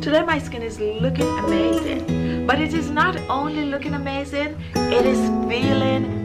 Today my skin is looking amazing, but it is not only looking amazing, it is feeling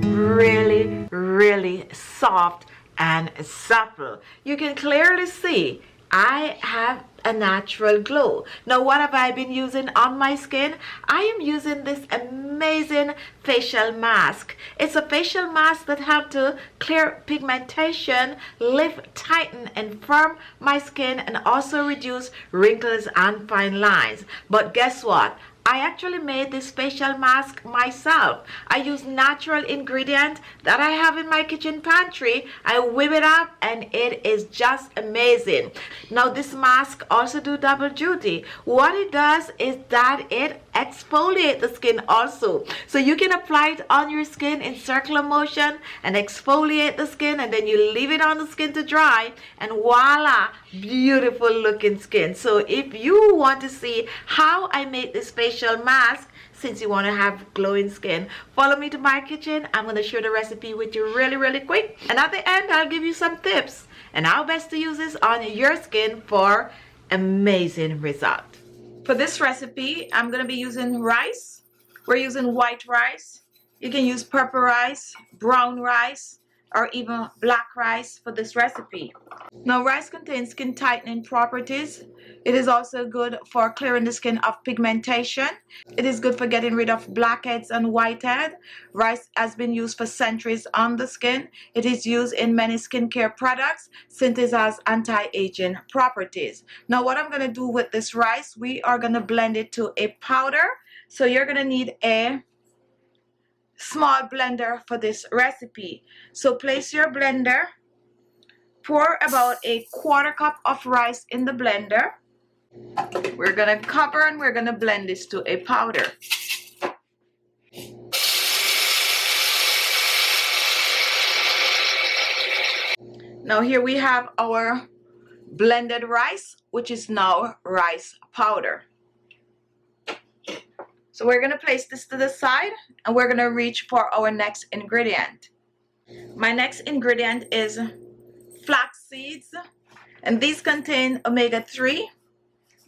really soft and supple. You can clearly see I have a natural glow. Now, what have I been using on my skin? I am using this amazing facial mask. It's a facial mask that helps to clear pigmentation, lift, tighten, and firm my skin, and also reduce wrinkles and fine lines. But guess what? I actually made this facial mask myself. I use natural ingredient that I have in my kitchen pantry. I whip it up and it is just amazing. Now this mask also do double duty. What it does is that it exfoliate the skin also. So you can apply it on your skin in circular motion and exfoliate the skin, and then you leave it on the skin to dry, and voila, beautiful looking skin. So if you want to see how I make this facial mask, since you want to have glowing skin, follow me to my kitchen. I'm going to share the recipe with you really quick, and at the end I'll give you some tips and how best to use this on your skin for amazing result. For this recipe, I'm going to be using rice. We're using white rice. You can use purple rice, brown rice, or even black rice for this recipe. Now, rice contains skin tightening properties. It is also good for clearing the skin of pigmentation. It is good for getting rid of blackheads and whitehead. Rice has been used for centuries on the skin. It is used in many skincare products since it has anti-aging properties. Now, what I'm going to do with this rice, we are going to blend it to a powder. So you're going to need a small blender for this recipe. So place your blender, pour about a quarter cup of rice in the blender. We're gonna cover and we're gonna blend this to a powder. Now here we have our blended rice, which is now rice powder. So we're going to place this to the side, and we're going to reach for our next ingredient. My next ingredient is flax seeds, and these contain omega-3.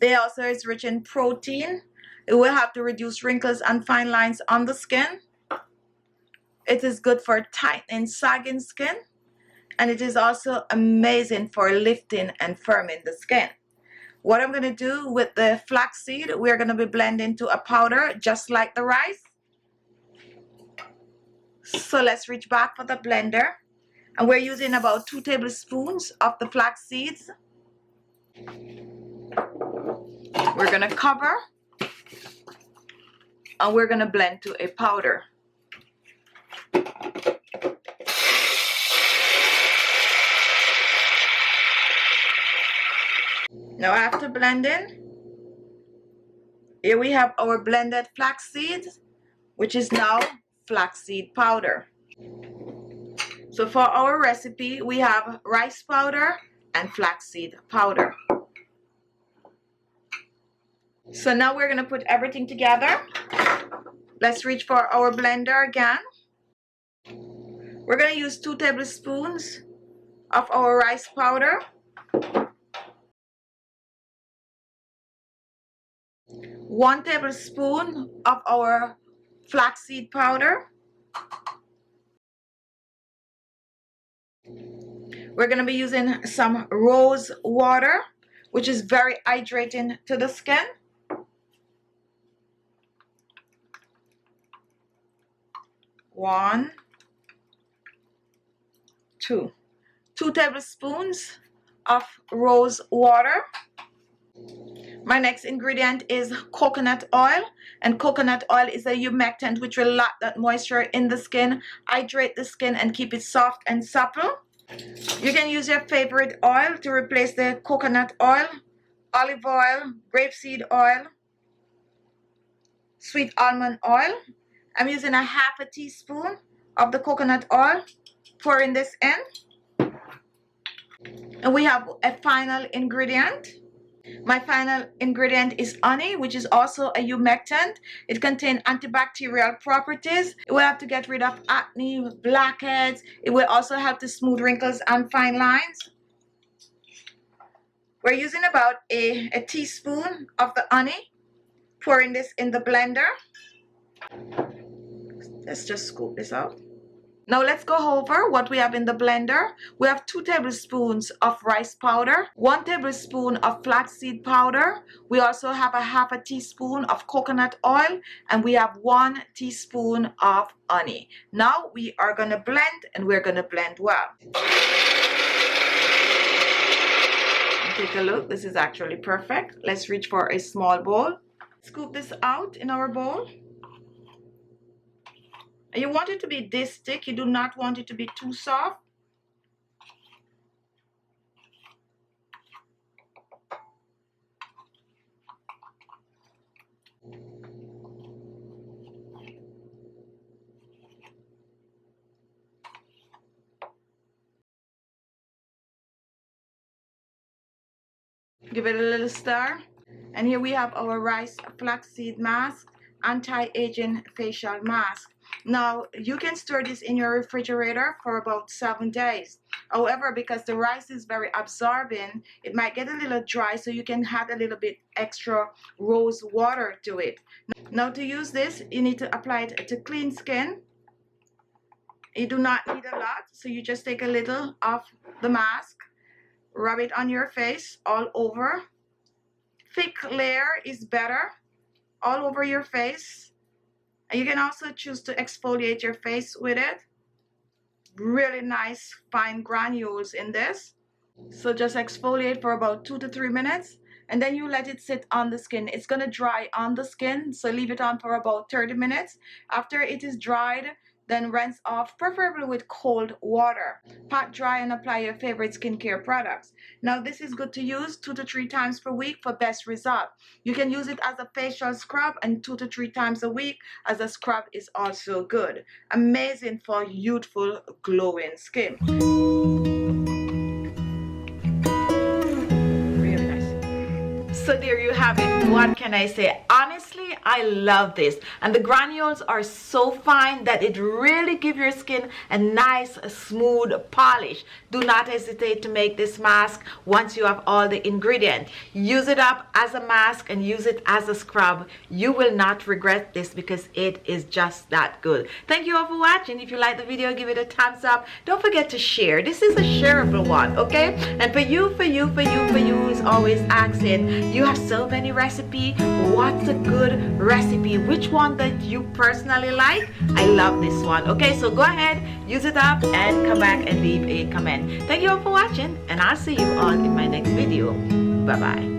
They also is rich in protein. It will help to reduce wrinkles and fine lines on the skin. It is good for tightening sagging skin, and it is also amazing for lifting and firming the skin. What I'm going to do with the flaxseed, we're going to be blending to a powder just like the rice. So let's reach back for the blender, and we're using about 2 tablespoons of the flax seeds. We're going to cover, and we're going to blend to a powder. Now after blending, here we have our blended flax seeds, which is now flaxseed powder. So for our recipe, we have rice powder and flaxseed powder. So now we're going to put everything together. Let's reach for our blender again. We're going to use 2 tablespoons of our rice powder. 1 tablespoon of our flaxseed powder. We're going to be using some rose water, which is very hydrating to the skin. One, 2 tablespoons of rose water. My next ingredient is coconut oil, and coconut oil is a humectant which will lock that moisture in the skin, hydrate the skin, and keep it soft and supple. You can use your favorite oil to replace the coconut oil, olive oil, grapeseed oil, sweet almond oil. I'm using a half a teaspoon of the coconut oil, pouring this in. And we have a final ingredient. My final ingredient is honey, which is also a humectant. It contains antibacterial properties. It will help to get rid of acne, blackheads. It will also help to smooth wrinkles and fine lines. We're using about a teaspoon of the honey. Pouring this in the blender. Let's just scoop this out. Now let's go over what we have in the blender. We have 2 tablespoons of rice powder, 1 tablespoon of flaxseed powder. We also have a half a teaspoon of coconut oil, and we have 1 teaspoon of honey. Now we are going to blend, and we're going to blend well. Take a look. This is actually perfect. Let's reach for a small bowl. Scoop this out in our bowl. And you want it to be this thick. You do not want it to be too soft. Give it a little stir. And here we have our rice flaxseed mask, anti-aging facial mask. Now you can store this in your refrigerator for about 7 days. However, because the rice is very absorbent, it might get a little dry, so you can add a little bit extra rose water to it. Now to use this, you need to apply it to clean skin. You do not need a lot, so you just take a little of the mask, rub it on your face all over. Thick layer is better, all over your face. And you can also choose to exfoliate your face with it. Really nice fine granules in this. So just exfoliate for about 2 to 3 minutes, and then you let it sit on the skin. It's going to dry on the skin, so leave it on for about 30 minutes. After it is dried, then rinse off, preferably with cold water. Pat dry and apply your favorite skincare products. Now this is good to use 2 to 3 times per week for best result. You can use it as a facial scrub, and 2 to 3 times a week as a scrub is also good. Amazing for youthful glowing skin. Really nice. So there you have it. What can I say? Honestly, I love this, and the granules are so fine that it really gives your skin a nice smooth polish. Do not hesitate to make this mask once you have all the ingredients. Use it up as a mask and use it as a scrub. You will not regret this because it is just that good. Thank you all for watching. If you like the video, give it a thumbs up. Don't forget to share. This is a shareable one, okay? And for you is always asking, you have so many recipes. What's a good recipe? Which one that you personally like? I love this one. Okay, so go ahead, use it up, and come back and leave a comment. Thank you all for watching, and I'll see you all in my next video. Bye bye.